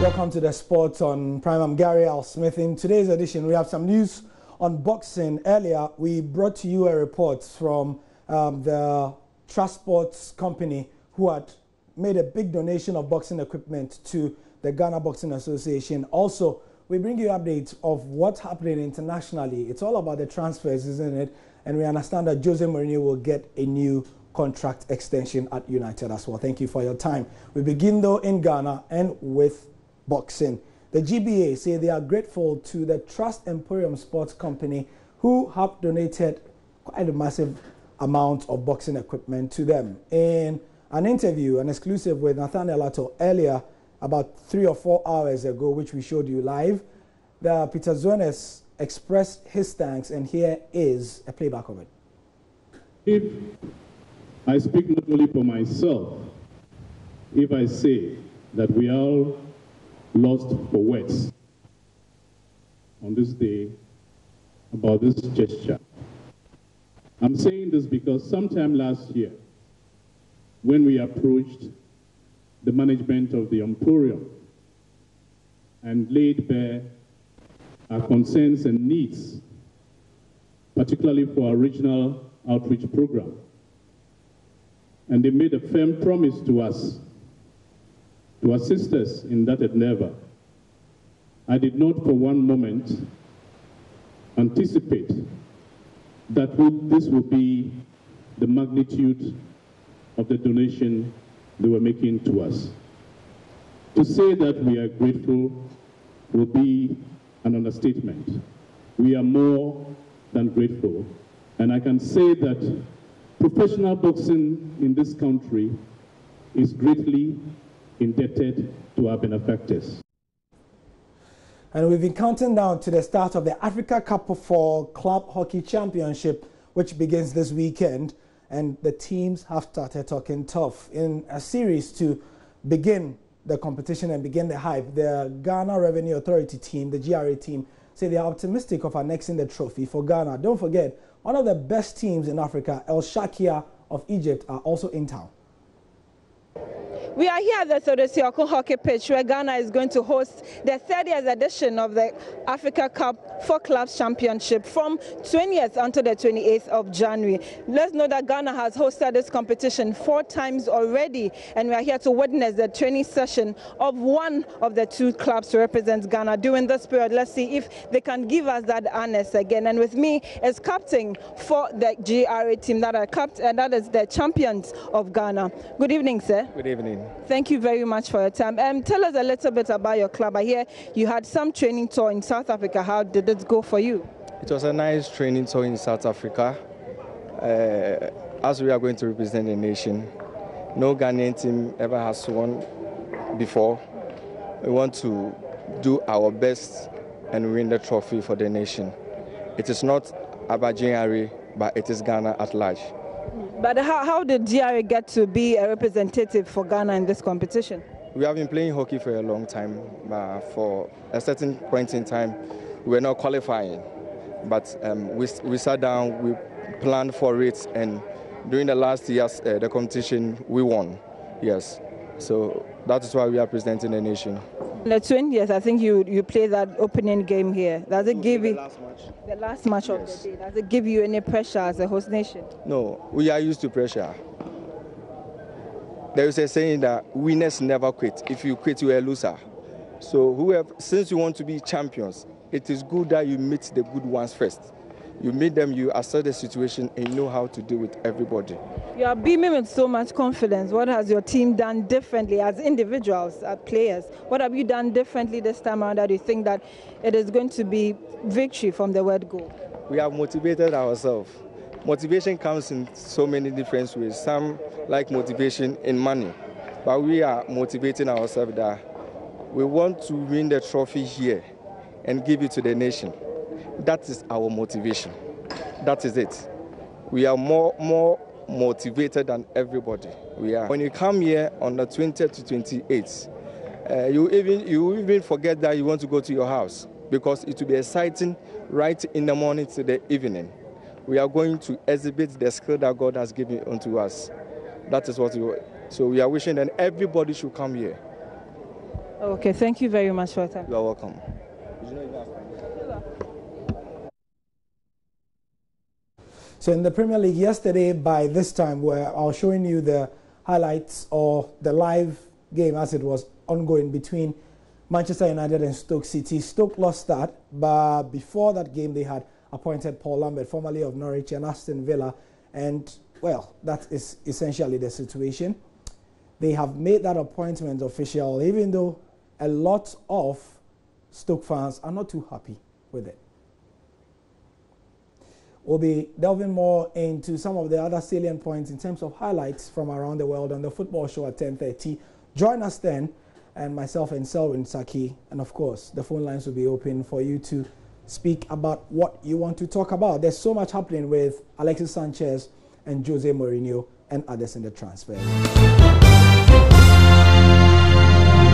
Welcome to the Sports on Prime. I'm Gary L. Smith. In today's edition, we have some news on boxing. Earlier, we brought to you a report from the Trust Sports company who had made a big donation of boxing equipment to the Ghana Boxing Association. Also, we bring you updates of what's happening internationally. It's all about the transfers, isn't it? And we understand that Jose Mourinho will get a new contract extension at United as well. Thank you for your time. We begin, though, in Ghana and with boxing. The GBA say they are grateful to the Trust Emporium Sports Company who have donated quite a massive amount of boxing equipment to them. In an interview, an exclusive with Nathaniel Atto earlier, about 3 or 4 hours ago, which we showed you live, Peter Zones expressed his thanks, and here is a playback of it. If I speak not only for myself, if I say that we are all lost for words on this day about this gesture. I'm saying this because sometime last year, when we approached the management of the Emporium and laid bare our concerns and needs, particularly for our regional outreach program, and they made a firm promise to us to assist us in that endeavor, I did not for one moment anticipate that this would be the magnitude of the donation they were making to us. To say that we are grateful will be an understatement. We are more than grateful. And I can say that professional boxing in this country is greatly indebted to our benefactors. And we've been counting down to the start of the Africa Cup for Club Hockey Championship, which begins this weekend. And the teams have started talking tough in a series to begin the competition and begin the hype. The Ghana Revenue Authority team, the GRA team, say they are optimistic of annexing the trophy for Ghana. Don't forget, one of the best teams in Africa, El Shakia of Egypt, are also in town. We are here at the Sodesioko Hockey Pitch, where Ghana is going to host the 30th edition of the Africa Cup for Clubs Championship from 20th until the 28th of January. Let's know that Ghana has hosted this competition 4 times already, and we are here to witness the training session of one of the 2 clubs to represent Ghana. During this period, let's see if they can give us that honors again. And with me is captain for the GRA team that is the champions of Ghana. Good evening, sir. Good evening. Thank you very much for your time. Tell us a little bit about your club. I hear you had some training tour in South Africa. How did it go for you? It was a nice training tour in South Africa. As we are going to represent the nation, no Ghanaian team ever has won before. We want to do our best and win the trophy for the nation. It is not about GRA, but it is Ghana at large. But how did GRA get to be a representative for Ghana in this competition? We have been playing hockey for a long time, but for a certain point in time, we were not qualifying. But we sat down, we planned for it, and during the last years, the competition, we won. Yes, so that is why we are presenting the nation. The 20th, I think you play that opening game here. Does it give you the last match of the day? Does it give you any pressure as a host nation? No, we are used to pressure. There is a saying that winners never quit. If you quit, you are a loser. So since you want to be champions, it is good that you meet the good ones first. You meet them, you assess the situation, and you know how to deal with everybody. You are beaming with so much confidence. What has your team done differently as individuals, as players? What have you done differently this time around that you think that it is going to be victory from the word go? We have motivated ourselves. Motivation comes in so many different ways. Some like motivation in money, but we are motivating ourselves that we want to win the trophy here and give it to the nation. That is our motivation. That is it. We are more motivated than everybody. We are. When you come here on the 20th to 28th, you even forget that you want to go to your house, because it will be exciting right in the morning to the evening. We are going to exhibit the skill that God has given unto us. That is what we want. So we are wishing that everybody should come here. Okay, thank you very much for your time. You are welcome. So in the Premier League yesterday, by this time, where I was showing you the highlights or the live game as it was ongoing between Manchester United and Stoke City. Stoke lost that, but before that game, they had appointed Paul Lambert, formerly of Norwich and Aston Villa, and well, that is essentially the situation. They have made that appointment official, even though a lot of Stoke fans are not too happy with it. We'll be delving more into some of the other salient points in terms of highlights from around the world on the football show at 10:30. Join us then, and myself and Selwyn Saki, and of course, the phone lines will be open for you to speak about what you want to talk about. There's so much happening with Alexis Sanchez and Jose Mourinho and others in the transfer.